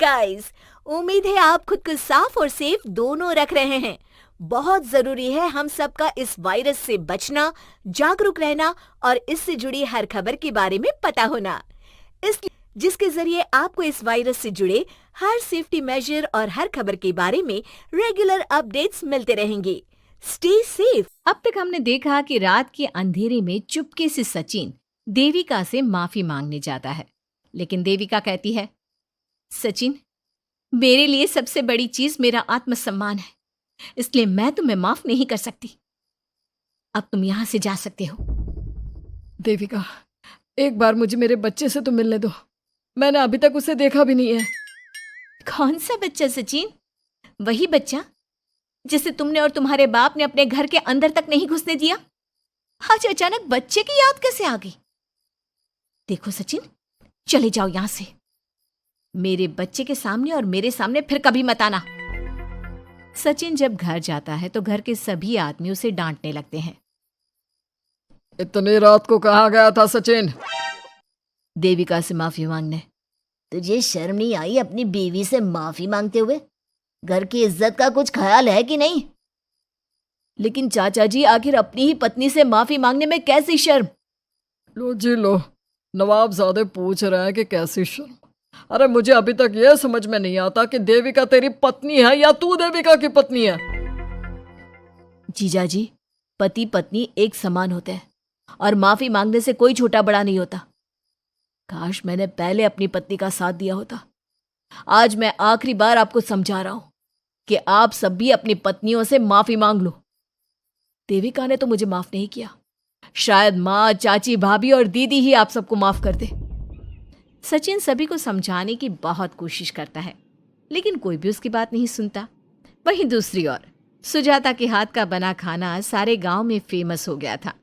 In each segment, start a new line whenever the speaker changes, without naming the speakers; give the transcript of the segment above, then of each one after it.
Guys, उम्मीद है आप खुद को साफ और सेफ दोनों रख रहे हैं। बहुत जरूरी है हम सबका इस वायरस से बचना, जागरूक रहना और इससे जुड़ी हर खबर के बारे में पता होना। इसलिए जिसके जरिए आपको इस वायरस से जुड़े हर सेफ्टी मेजर और हर खबर के बारे में रेगुलर अपडेट्स मिलते रहेंगे। Stay safe.
अब तक हमने देखा कि रात के अंधेरे में चुपके से सचिन देविका से माफी मांगने जाता है, लेकिन देविका कहती है, सचिन, मेरे लिए सबसे बड़ी चीज मेरा आत्मसम्मान है, इसलिए मैं तुम्हें माफ नहीं कर सकती। अब तुम यहां से जा सकते हो।
देविका, एक बार मुझे मेरे बच्चे से तो मिलने दो। मैंने अभी तक उसे देखा भी नहीं है।
कौन सा बच्चा सचिन? वही बच्चा जिसे तुमने और तुम्हारे बाप ने अपने घर के अंदर तक नहीं घुसने दिया। आज अचानक बच्चे की याद कैसे आ गई? देखो सचिन, चले जाओ यहां से। मेरे बच्चे के सामने और मेरे सामने फिर कभी मत आना। सचिन जब घर जाता है तो घर के सभी आदमी उसे डांटने लगते हैं।
इतनी रात को कहाँ गया था सचिन?
देविका से माफी मांगने।
तुझे शर्म नहीं आई अपनी बीवी से माफी मांगते हुए? घर की इज्जत का कुछ ख्याल है कि नहीं?
लेकिन चाचा जी, आखिर अपनी ही पत्नी से माफी मांगने में कैसी शर्म?
लो जी लो, नवाबजादे पूछ रहे हैं कि कैसी शर्म। अरे मुझे अभी तक यह समझ में नहीं आता कि देविका तेरी पत्नी है या तू देविका की पत्नी है।
जीजा जी, पति पत्नी एक समान होते हैं और माफी मांगने से कोई छोटा बड़ा नहीं होता। काश मैंने पहले अपनी पत्नी का साथ दिया होता। आज मैं आखिरी बार आपको समझा रहा हूं कि आप सब भी अपनी पत्नियों से माफी मांग लो। देविका ने तो मुझे माफ नहीं किया, शायद माँ, चाची, भाभी और दीदी ही आप सबको माफ कर दे। सचिन सभी को समझाने की बहुत कोशिश करता है, लेकिन कोई भी उसकी बात नहीं सुनता। वहीं दूसरी ओर सुजाता के हाथ का बना खाना सारे गांव में फेमस हो गया था,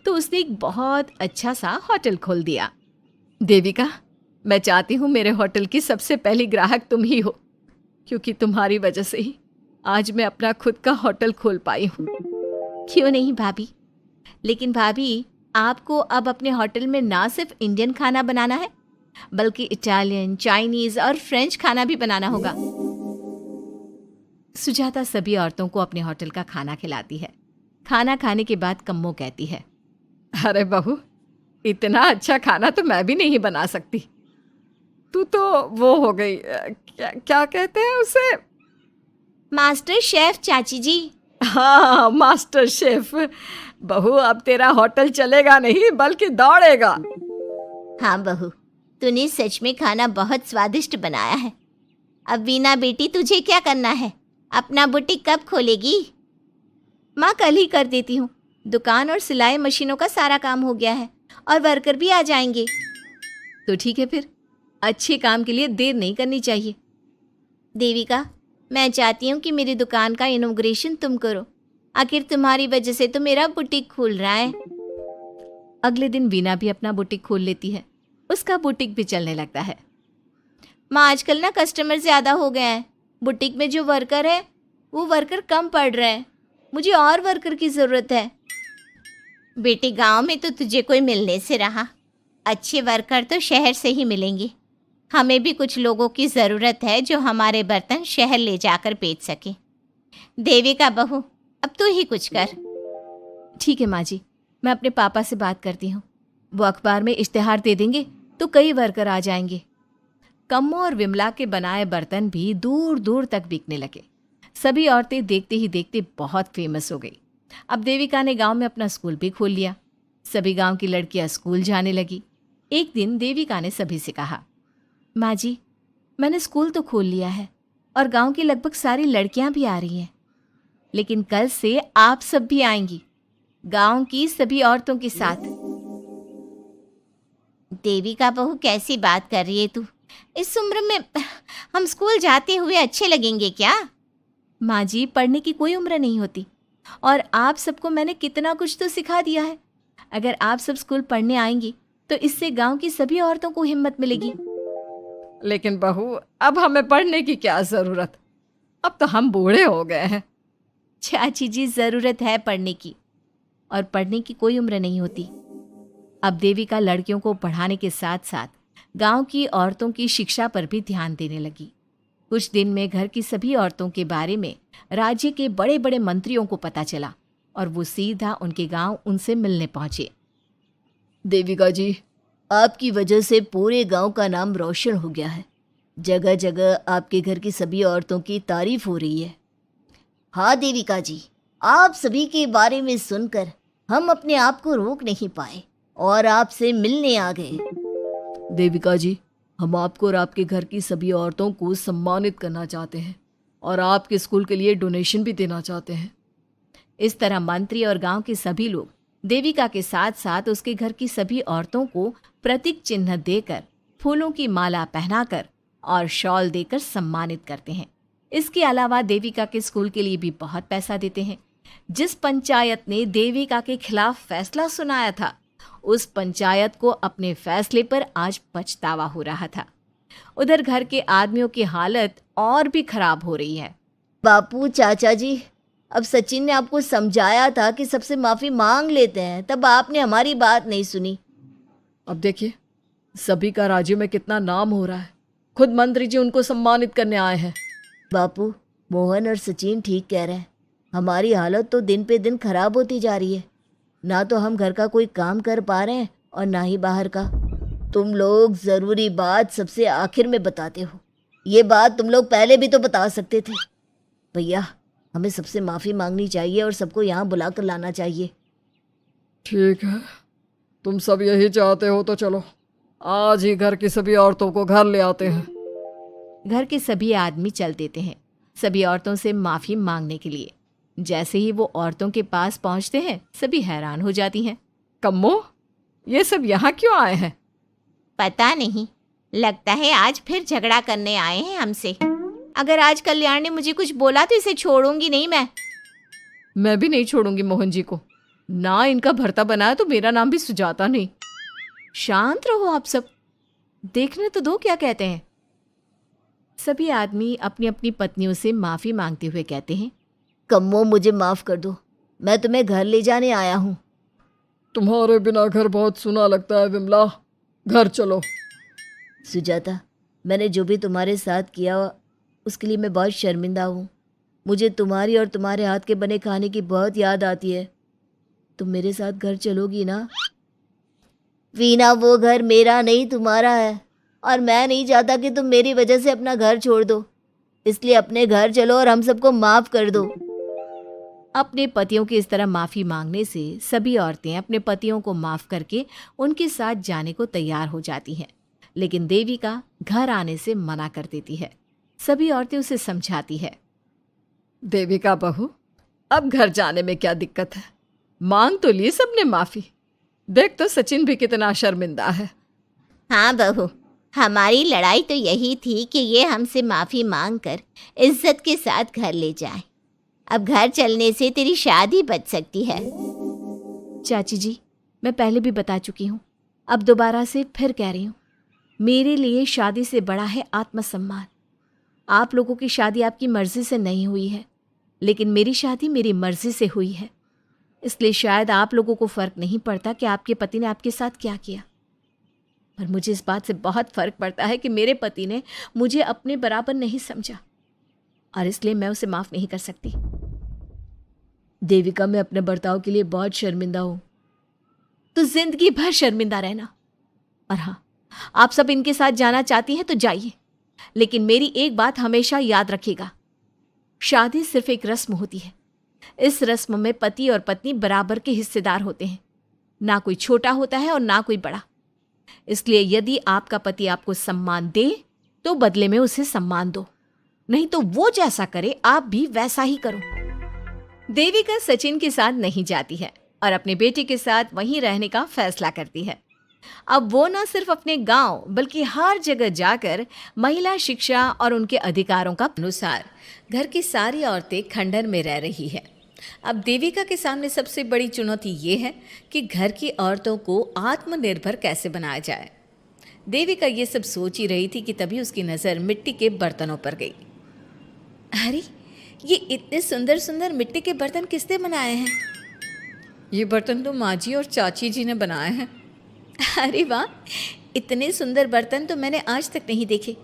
तो उसने एक बहुत अच्छा सा होटल खोल दिया। देविका, मैं चाहती हूँ मेरे होटल की सबसे पहली ग्राहक तुम ही हो, क्योंकि तुम्हारी वजह से ही आज मैं अपना खुद का होटल खोल पाई हूँ। क्यों नहीं भाभी? लेकिन भाभी, आपको अब अपने होटल में ना सिर्फ इंडियन खाना बनाना है, बल्कि इटालियन, चाइनीज और फ्रेंच खाना भी बनाना होगा। सुजाता सभी औरतों को अपने होटल का खाना खिलाती है। खाना खाने के बाद कम्मो कहती है,
अरे बहू, इतना अच्छा खाना तो मैं भी नहीं बना सकती। तू तो वो हो गई, क्या कहते हैं उसे?
मास्टर शेफ चाची जी।
हाँ, मास्टर शेफ। बहू, अब तेरा होटल चलेगा नहीं बल्कि दौड़ेगा।
हाँ बहू, तूने सच में खाना बहुत स्वादिष्ट बनाया है। अब वीना बेटी, तुझे क्या करना है? अपना बुटीक कब खोलेगी?
माँ, कल ही कर देती हूँ। दुकान और सिलाई मशीनों का सारा काम हो गया है और वर्कर भी आ जाएंगे। तो ठीक है, फिर अच्छे काम के लिए देर नहीं करनी चाहिए।
देविका, मैं चाहती हूँ कि मेरी दुकान का इनॉग्रेशन तुम करो। आखिर तुम्हारी वजह से तो मेरा बुटीक खुल रहा है।
अगले दिन वीना भी अपना बुटीक खोल लेती है। उसका बुटीक भी चलने लगता है।
माँ, आजकल ना कस्टमर ज़्यादा हो गए हैं। बुटीक में जो वर्कर है वो वर्कर कम पड़ रहे हैं। मुझे और वर्कर की ज़रूरत है। बेटी, गांव में तो तुझे कोई मिलने से रहा। अच्छे वर्कर तो शहर से ही मिलेंगे। हमें भी कुछ लोगों की ज़रूरत है जो हमारे बर्तन शहर ले जाकर बेच सके। देविका बहू, अब तू ही कुछ कर।
ठीक है माँ जी, मैं अपने पापा से बात करती हूँ। वो अखबार में इश्तिहार दे देंगे तो कई वर्कर आ जाएंगे। कम्मो और विमला के बनाए बर्तन भी दूर दूर तक बिकने लगे। सभी औरतें देखते ही देखते बहुत फेमस हो गई। अब देविका ने गांव में अपना स्कूल भी खोल लिया। सभी गांव की लड़कियां स्कूल जाने लगी। एक दिन देविका ने सभी से कहा, माँ जी, मैंने स्कूल तो खोल लिया है और गांव की लगभग सारी लड़कियां भी आ रही हैं, लेकिन कल से आप सब भी आएंगी, गांव की सभी औरतों के साथ।
देविका बहू, कैसी बात कर रही है तू? इस उम्र में हम स्कूल जाते हुए अच्छे लगेंगे क्या?
माँ जी, पढ़ने की कोई उम्र नहीं होती और आप सबको मैंने कितना कुछ तो सिखा दिया है। अगर आप सब स्कूल पढ़ने आएंगी तो इससे गांव की सभी औरतों को हिम्मत मिलेगी।
लेकिन बहू, अब हमें पढ़ने की क्या जरूरत? अब तो हम बूढ़े हो गए हैं।
चाची जी, जरूरत है पढ़ने की, और पढ़ने की कोई उम्र नहीं होती। अब देविका लड़कियों को पढ़ाने के साथ साथ गांव की औरतों की शिक्षा पर भी ध्यान देने लगी। कुछ दिन में घर की सभी औरतों के बारे में राज्य के बड़े बड़े मंत्रियों को पता चला और वो सीधा उनके गांव उनसे मिलने पहुंचे।
देविका जी, आपकी वजह से पूरे गांव का नाम रोशन हो गया है। जगह जगह आपके घर की सभी औरतों की तारीफ हो रही है। हाँ देविका जी, आप सभी के बारे में सुनकर हम अपने आप को रोक नहीं पाए और आपसे मिलने आ गए।
देविका जी, हम आपको और आपके घर की सभी औरतों को सम्मानित करना चाहते हैं और आपके स्कूल के लिए डोनेशन भी देना चाहते हैं। इस तरह मंत्री और गांव के सभी लोग देविका के साथ साथ उसके घर की सभी औरतों को प्रतीक चिन्ह देकर, फूलों की माला पहनाकर और शॉल देकर सम्मानित करते हैं। इसके अलावा देविका के स्कूल के लिए भी बहुत पैसा देते हैं। जिस पंचायत ने देविका के खिलाफ फैसला सुनाया था, उस पंचायत को अपने फैसले पर आज पछतावा हो रहा था। उधर घर के आदमियों की हालत और भी खराब हो रही है।
बापू, चाचा जी, अब सचिन ने आपको समझाया था कि सबसे माफ़ी मांग लेते हैं, तब आपने हमारी बात नहीं सुनी।
अब देखिए, सभी का राज्य में कितना नाम हो रहा है। खुद मंत्री जी उनको सम्मानित करने आए हैं।
बापू, मोहन और सचिन ठीक कह रहे हैं। हमारी हालत तो दिन पे दिन खराब होती जा रही है। ना तो हम घर का कोई काम कर पा रहे हैं और ना ही बाहर का। तुम लोग ज़रूरी बात सबसे आखिर में बताते हो। ये बात तुम लोग पहले भी तो बता सकते थे। भैया, हमें सबसे माफ़ी मांगनी चाहिए और सबको यहाँ बुला कर लाना चाहिए।
ठीक है, तुम सब यही चाहते हो तो चलो, आज ही घर की सभी औरतों को घर ले आते हैं।
घर के सभी आदमी चल देते हैं सभी औरतों से माफ़ी मांगने के लिए। जैसे ही वो औरतों के पास पहुंचते हैं, सभी हैरान हो जाती हैं।
कम्मो, ये सब यहाँ क्यों आए हैं?
पता नहीं, लगता है आज फिर झगड़ा करने आए हैं हमसे। अगर आज कल्याण ने मुझे कुछ बोला तो इसे छोड़ूंगी नहीं
मैं भी नहीं छोड़ूंगी मोहन जी को। ना इनका भरता बनाया तो मेरा नाम भी सुजाता नहीं। शांत रहो आप सब, देखने तो दो क्या कहते हैं। सभी आदमी अपनी अपनी पत्नियों से माफ़ी मांगते हुए कहते हैं,
कम्मो, मुझे माफ़ कर दो, मैं तुम्हें घर ले जाने आया हूँ।
तुम्हारे बिना घर बहुत सुना लगता है विमला, घर चलो।
सुजाता, मैंने जो भी तुम्हारे साथ किया उसके लिए मैं बहुत शर्मिंदा हूँ। मुझे तुम्हारी और तुम्हारे हाथ के बने खाने की बहुत याद आती है। तुम मेरे साथ घर चलोगी ना? वीना, वो घर मेरा नहीं तुम्हारा है और मैं नहीं चाहता कि तुम मेरी वजह से अपना घर छोड़ दो। इसलिए अपने घर चलो और हम सबको माफ़ कर दो।
अपने पतियों की इस तरह माफ़ी मांगने से सभी औरतें अपने पतियों को माफ़ करके उनके साथ जाने को तैयार हो जाती हैं। लेकिन देविका घर आने से मना कर देती है। सभी औरतें उसे समझाती है,
देविका बहू, अब घर जाने में क्या दिक्कत है? मांग तो ली सबने माफ़ी। देख तो सचिन भी कितना शर्मिंदा है।
हाँ बहू, हमारी लड़ाई तो यही थी कि ये हमसे माफ़ी मांगकर इज्जत के साथ घर ले जाए। अब घर चलने से तेरी शादी बच सकती है।
चाची जी, मैं पहले भी बता चुकी हूँ, अब दोबारा से फिर कह रही हूँ, मेरे लिए शादी से बड़ा है आत्मसम्मान। आप लोगों की शादी आपकी मर्जी से नहीं हुई है, लेकिन मेरी शादी मेरी मर्जी से हुई है। इसलिए शायद आप लोगों को फ़र्क नहीं पड़ता कि आपके पति ने आपके साथ क्या किया, पर मुझे इस बात से बहुत फ़र्क पड़ता है कि मेरे पति ने मुझे अपने बराबर नहीं समझा और इसलिए मैं उसे माफ़ नहीं कर सकती। देविका, मैं अपने बर्ताव के लिए बहुत शर्मिंदा हूँ। तो जिंदगी भर शर्मिंदा रहना। और हाँ, आप सब इनके साथ जाना चाहती हैं तो जाइए, लेकिन मेरी एक बात हमेशा याद रखिएगा, शादी सिर्फ एक रस्म होती है। इस रस्म में पति और पत्नी बराबर के हिस्सेदार होते हैं, ना कोई छोटा होता है और ना कोई बड़ा। इसलिए यदि आपका पति आपको सम्मान दे तो बदले में उसे सम्मान दो, नहीं तो वो जैसा करे आप भी वैसा ही करो। देविका सचिन के साथ नहीं जाती है और अपने बेटे के साथ वहीं रहने का फैसला करती है। अब वो न सिर्फ अपने गांव बल्कि हर जगह जाकर महिला शिक्षा और उनके अधिकारों का अनुसार घर की सारी औरतें खंडन में रह रही है। अब देविका के सामने सबसे बड़ी चुनौती ये है कि घर की औरतों को आत्मनिर्भर कैसे बनाया जाए। देविका ये सब सोच ही रही थी कि तभी उसकी नज़र मिट्टी के बर्तनों पर गई। अरे, ये इतने सुंदर सुंदर मिट्टी के बर्तन किसने बनाए हैं? ये बर्तन तो माँ जी और चाची जी ने बनाए हैं। अरे वाह, इतने सुंदर बर्तन तो मैंने आज तक नहीं देखे।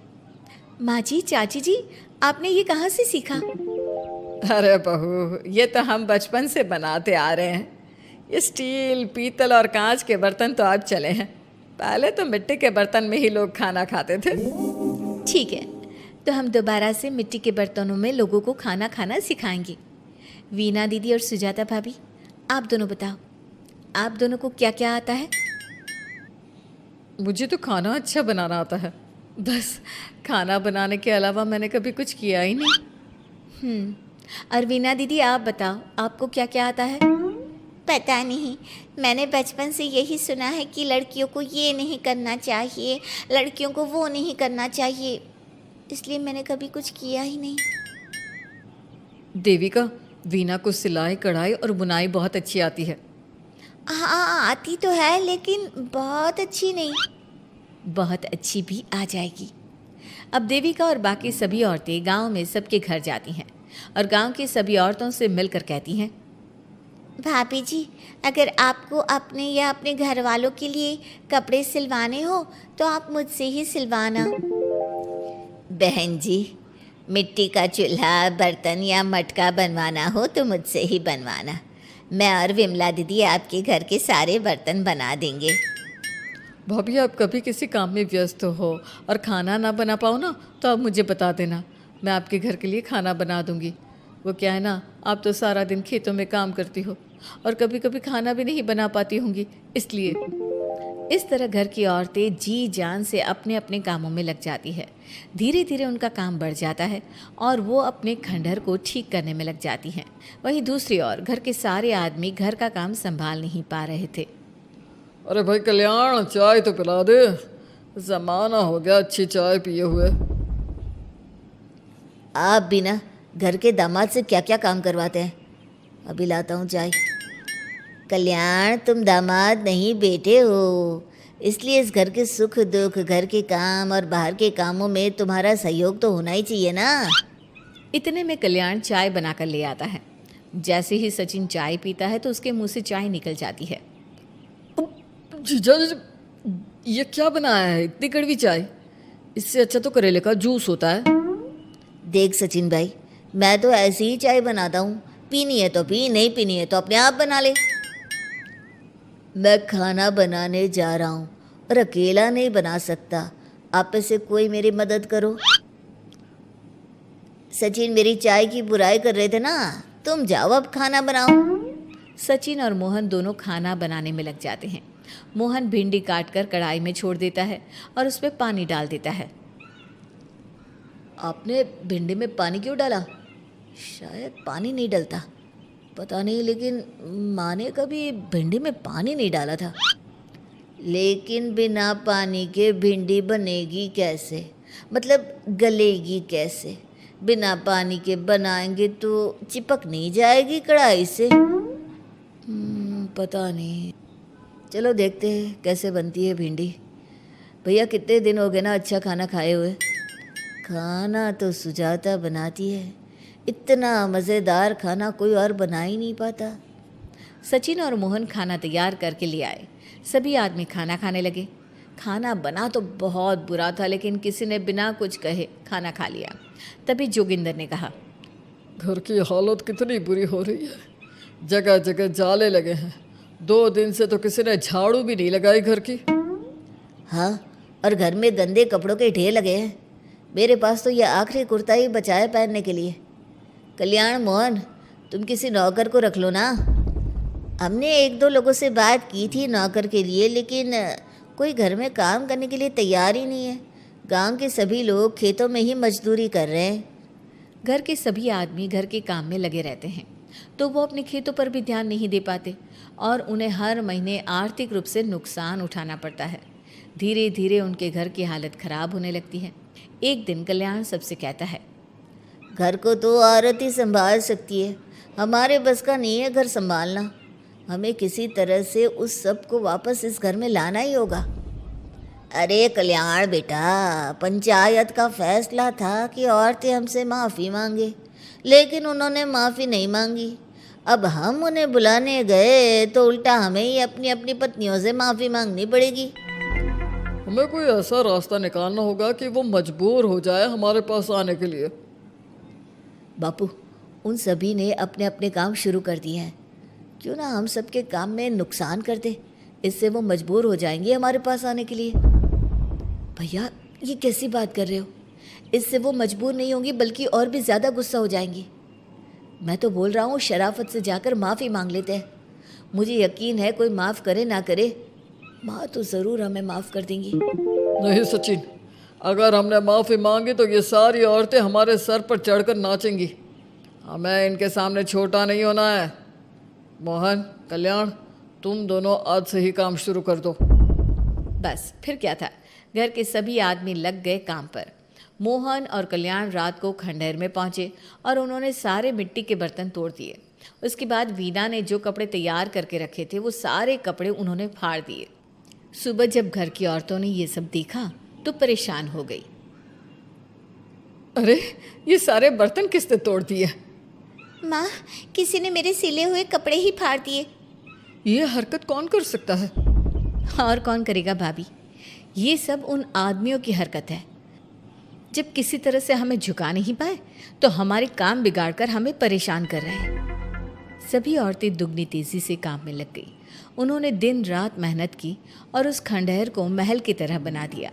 माँ जी, चाची जी, आपने ये कहाँ से सीखा?
अरे बहू, ये तो हम बचपन से बनाते आ रहे हैं। ये स्टील, पीतल और कांच के बर्तन तो अब चले हैं। पहले तो मिट्टी के बर्तन में ही लोग खाना खाते थे।
ठीक है, तो हम दोबारा से मिट्टी के बर्तनों में लोगों को खाना खाना सिखाएंगे। वीना दीदी और सुजाता भाभी, आप दोनों बताओ, आप दोनों को क्या क्या आता है?
मुझे तो खाना अच्छा बनाना आता है, बस खाना बनाने के अलावा मैंने कभी कुछ किया ही नहीं।
और वीना दीदी, आप बताओ, आपको क्या क्या आता है? पता नहीं, मैंने बचपन से यही सुना है कि लड़कियों को ये नहीं करना चाहिए, लड़कियों को वो नहीं करना चाहिए, इसलिए मैंने कभी कुछ किया ही नहीं।
देविका, वीना को सिलाई, कढ़ाई और बुनाई बहुत अच्छी आती है।
हाँ, आती तो है, लेकिन बहुत अच्छी नहीं। बहुत अच्छी भी आ जाएगी। अब देविका और बाकी सभी औरतें गांव में सबके घर जाती हैं और गांव की सभी औरतों से मिलकर कहती हैं, भाभी जी, अगर आपको अपने या अपने घर वालों के लिए कपड़े सिलवाने हो तो आप मुझसे ही सिलवाना। बहन जी, मिट्टी का चूल्हा, बर्तन या मटका बनवाना हो तो मुझसे ही बनवाना। मैं और विमला दीदी आपके घर के सारे बर्तन बना देंगे।
भाभी, आप कभी किसी काम में व्यस्त हो और खाना ना बना पाओ ना, तो आप मुझे बता देना, मैं आपके घर के लिए खाना बना दूंगी। वो क्या है ना, आप तो सारा दिन खेतों में काम करती हो और कभी कभी खाना भी नहीं बना पाती होंगी, इसलिए। इस तरह घर की औरतें जी जान से अपने अपने कामों में लग जाती है। धीरे धीरे उनका काम बढ़ जाता है और वो अपने खंडहर को ठीक करने में लग जाती हैं। वहीं दूसरी ओर घर के सारे आदमी घर का काम संभाल नहीं पा रहे थे। अरे भाई कल्याण, चाय तो पिला दे, जमाना हो गया अच्छी चाय पिए हुए।
आप बिना घर के दामाद से क्या क्या काम करवाते हैं? अभी लाता हूँ चाय। कल्याण, तुम दामाद नहीं बेटे हो, इसलिए इस घर के सुख दुख, घर के काम और बाहर के कामों में तुम्हारा सहयोग तो होना ही चाहिए ना। इतने में कल्याण चाय बनाकर ले आता है। जैसे ही सचिन चाय पीता है तो उसके मुंह से चाय निकल जाती है।
जीजा जी, ये क्या बनाया है, इतनी कड़वी चाय? इससे अच्छा तो करेले का जूस होता है।
देख सचिन भाई, मैं तो ऐसी ही चाय बनाता हूँ, पीनी है तो पी, नहीं पीनी है तो अपने आप बना ले। मैं खाना बनाने जा रहा हूँ और अकेला नहीं बना सकता, आप में से कोई मेरी मदद करो। सचिन मेरी चाय की बुराई कर रहे थे ना, तुम जाओ अब खाना बनाओ। सचिन और मोहन दोनों खाना बनाने में लग जाते हैं। मोहन भिंडी काटकर कढ़ाई में छोड़ देता है और उसमें पानी डाल देता है। आपने भिंडी में पानी क्यों डाला? शायद पानी नहीं डलता, पता नहीं, लेकिन माँ ने कभी भिंडी में पानी नहीं डाला था। लेकिन बिना पानी के भिंडी बनेगी कैसे, मतलब गलेगी कैसे? बिना पानी के बनाएंगे तो चिपक नहीं जाएगी कढ़ाई से? पता नहीं, चलो देखते हैं कैसे बनती है भिंडी। भैया, कितने दिन हो गए ना अच्छा खाना खाए हुए। खाना तो सुजाता बनाती है, इतना मज़ेदार खाना कोई और बना ही नहीं पाता। सचिन और मोहन खाना तैयार करके ले आए। सभी आदमी खाना खाने लगे। खाना बना तो बहुत बुरा था, लेकिन किसी ने बिना कुछ कहे खाना खा लिया। तभी जोगिंदर ने कहा,
घर की हालत कितनी बुरी हो रही है, जगह जगह जाले लगे हैं। 2 दिन से तो किसी ने झाड़ू भी नहीं लगाई घर की।
हाँ, और घर में गंदे कपड़ों के ढेर लगे हैं। मेरे पास तो यह आखिरी कुर्ता ही बचा है पहनने के लिए। कल्याण, मोहन, तुम किसी नौकर को रख लो ना। हमने 1-2 लोगों से बात की थी नौकर के लिए, लेकिन कोई घर में काम करने के लिए तैयार ही नहीं है। गांव के सभी लोग खेतों में ही मजदूरी कर रहे हैं। घर के सभी आदमी घर के काम में लगे रहते हैं, तो वो अपने खेतों पर भी ध्यान नहीं दे पाते और उन्हें हर महीने आर्थिक रूप से नुकसान उठाना पड़ता है। धीरे धीरे उनके घर की हालत खराब होने लगती है। एक दिन कल्याण सबसे कहता है, घर को तो औरत ही संभाल सकती है, हमारे बस का नहीं है घर संभालना। हमें किसी तरह से उस सब को वापस इस घर में लाना ही होगा। अरे कल्याण बेटा, पंचायत का फैसला था कि औरतें हमसे माफ़ी मांगे, लेकिन उन्होंने माफ़ी नहीं मांगी। अब हम उन्हें बुलाने गए तो उल्टा हमें ही अपनी अपनी पत्नियों से माफ़ी मांगनी पड़ेगी।
हमें कोई ऐसा रास्ता निकालना होगा कि वो मजबूर हो जाए हमारे पास आने के लिए।
बापू, उन सभी ने अपने अपने काम शुरू कर दिए हैं, क्यों ना हम सबके काम में नुकसान कर दे, इससे वो मजबूर हो जाएंगे हमारे पास आने के लिए। भैया, ये कैसी बात कर रहे हो? इससे वो मजबूर नहीं होंगी बल्कि और भी ज़्यादा गुस्सा हो जाएंगी। मैं तो बोल रहा हूँ शराफत से जाकर माफ़ी मांग लेते हैं। मुझे यकीन है कोई माफ़ करे ना करे, माँ तो ज़रूर हमें माफ़ कर देंगी।
नहीं सचिन, अगर हमने माफ़ी मांगी तो ये सारी औरतें हमारे सर पर चढ़कर नाचेंगी। हमें इनके सामने छोटा नहीं होना है। मोहन, कल्याण, तुम दोनों आज से ही काम शुरू कर दो।
बस फिर क्या था, घर के सभी आदमी लग गए काम पर। मोहन और कल्याण रात को खंडहर में पहुंचे और उन्होंने सारे मिट्टी के बर्तन तोड़ दिए। उसके बाद वीना ने जो कपड़े तैयार करके रखे थे वो सारे कपड़े उन्होंने फाड़ दिए। सुबह जब घर की औरतों ने ये सब देखा तो परेशान हो गई।
अरे, ये सारे बर्तन किसने तोड़ दिए?
माँ, किसी ने मेरे सिले हुए कपड़े ही फाड़ दिए।
ये हरकत कौन कर सकता है?
और कौन करेगा भाभी, ये सब उन आदमियों की हरकत है। जब किसी तरह से हमें झुका नहीं पाए तो हमारे काम बिगाड़कर हमें परेशान कर रहे हैं। सभी औरतें दुगनी तेजी से काम में लग गई। उन्होंने दिन रात मेहनत की और उस खंडहर को महल की तरह बना दिया।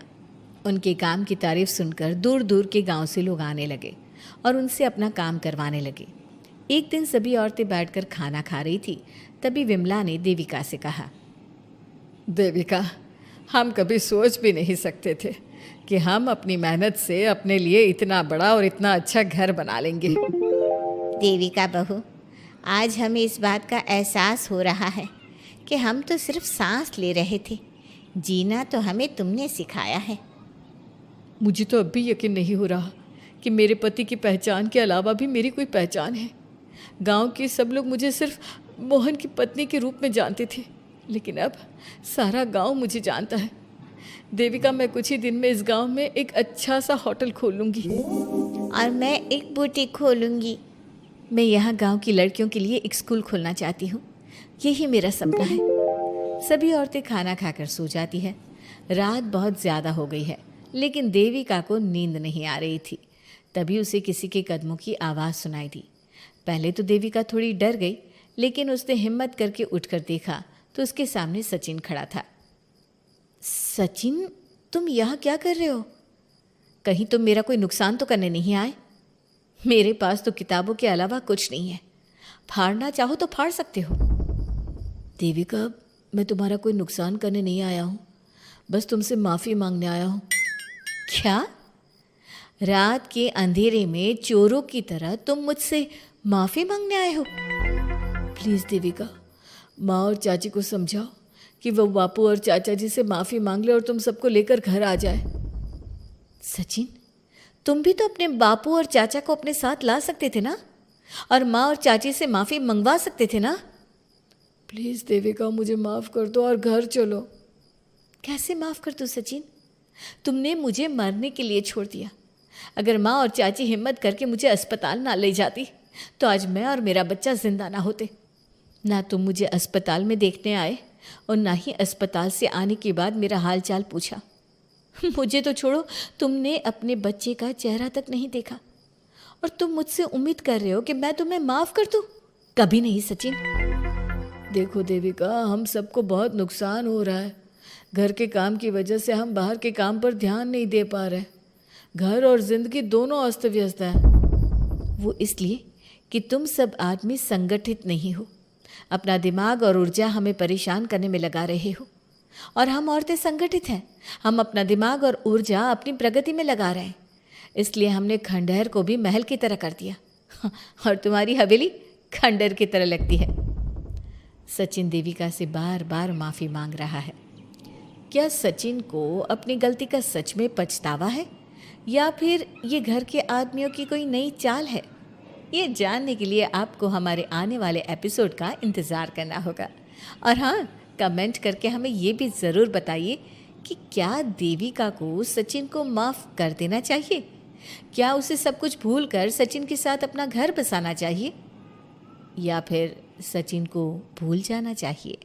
उनके काम की तारीफ सुनकर दूर दूर के गांव से लोग आने लगे और उनसे अपना काम करवाने लगे। एक दिन सभी औरतें बैठकर खाना खा रही थी, तभी विमला ने देविका से कहा,
देविका, हम कभी सोच भी नहीं सकते थे कि हम अपनी मेहनत से अपने लिए इतना बड़ा और इतना अच्छा घर बना लेंगे।
देविका बहू, आज हमें इस बात का एहसास हो रहा है कि हम तो सिर्फ सांस ले रहे थे, जीना तो हमें तुमने सिखाया है।
मुझे तो अब भी यकीन नहीं हो रहा कि मेरे पति की पहचान के अलावा भी मेरी कोई पहचान है। गांव के सब लोग मुझे सिर्फ मोहन की पत्नी के रूप में जानते थे, लेकिन अब सारा गांव मुझे जानता है। देविका, मैं कुछ ही दिन में इस गांव में एक अच्छा सा होटल खोल लूँगी
और मैं एक बुटीक खोलूँगी।
मैं यहाँ गांव की लड़कियों के लिए एक स्कूल खोलना चाहती हूँ, यही मेरा सपना है। सभी औरतें खाना खाकर सो जाती है। रात बहुत ज़्यादा हो गई है, लेकिन देविका को नींद नहीं आ रही थी। तभी उसे किसी के कदमों की आवाज़ सुनाई दी। पहले तो देविका थोड़ी डर गई, लेकिन उसने हिम्मत करके उठकर देखा तो उसके सामने सचिन खड़ा था। सचिन, तुम यहाँ क्या कर रहे हो? कहीं तुम मेरा कोई नुकसान तो करने नहीं आए? मेरे पास तो किताबों के अलावा कुछ नहीं है, फाड़ना चाहो तो फाड़ सकते हो। देविका, मैं तुम्हारा कोई नुकसान करने नहीं आया हूँ, बस तुमसे माफ़ी मांगने आया हूँ। क्या? रात के अंधेरे में चोरों की तरह तुम मुझसे माफ़ी मांगने आए हो? प्लीज़ देविका, माँ और चाची को समझाओ कि वो बापू और चाचा जी से माफ़ी मांग ले और तुम सबको लेकर घर आ जाए। सचिन, तुम भी तो अपने बापू और चाचा को अपने साथ ला सकते थे ना, और माँ और चाची से माफ़ी मंगवा सकते थे ना। प्लीज़ देविका, मुझे माफ़ कर दो और घर चलो। कैसे माफ़ कर दूँ सचिन? तुमने मुझे मरने के लिए छोड़ दिया। अगर माँ और चाची हिम्मत करके मुझे अस्पताल ना ले जाती तो आज मैं और मेरा बच्चा जिंदा ना होते। ना तुम मुझे अस्पताल में देखने आए और ना ही अस्पताल से आने के बाद मेरा हाल चाल पूछा। मुझे तो छोड़ो, तुमने अपने बच्चे का चेहरा तक नहीं देखा और तुम मुझसे उम्मीद कर रहे हो कि मैं तुम्हें माफ़ कर दूँ? कभी नहीं सचिन। देखो देविका, हम सबको बहुत नुकसान हो रहा है। घर के काम की वजह से हम बाहर के काम पर ध्यान नहीं दे पा रहे। घर और जिंदगी दोनों अस्त व्यस्त है। वो इसलिए कि तुम सब आदमी संगठित नहीं हो, अपना दिमाग और ऊर्जा हमें परेशान करने में लगा रहे हो। और हम औरतें संगठित हैं, हम अपना दिमाग और ऊर्जा अपनी प्रगति में लगा रहे हैं। इसलिए हमने खंडहर को भी महल की तरह कर दिया और तुम्हारी हवेली खंडहर की तरह लगती है। सचिन देविका से बार बार माफ़ी मांग रहा है। क्या सचिन को अपनी गलती का सच में पछतावा है या फिर ये घर के आदमियों की कोई नई चाल है? ये जानने के लिए आपको हमारे आने वाले एपिसोड का इंतज़ार करना होगा। और हाँ, कमेंट करके हमें ये भी ज़रूर बताइए कि क्या देविका को सचिन को माफ़ कर देना चाहिए? क्या उसे सब कुछ भूल कर सचिन के साथ अपना घर बसाना चाहिए या फिर सचिन को भूल जाना चाहिए?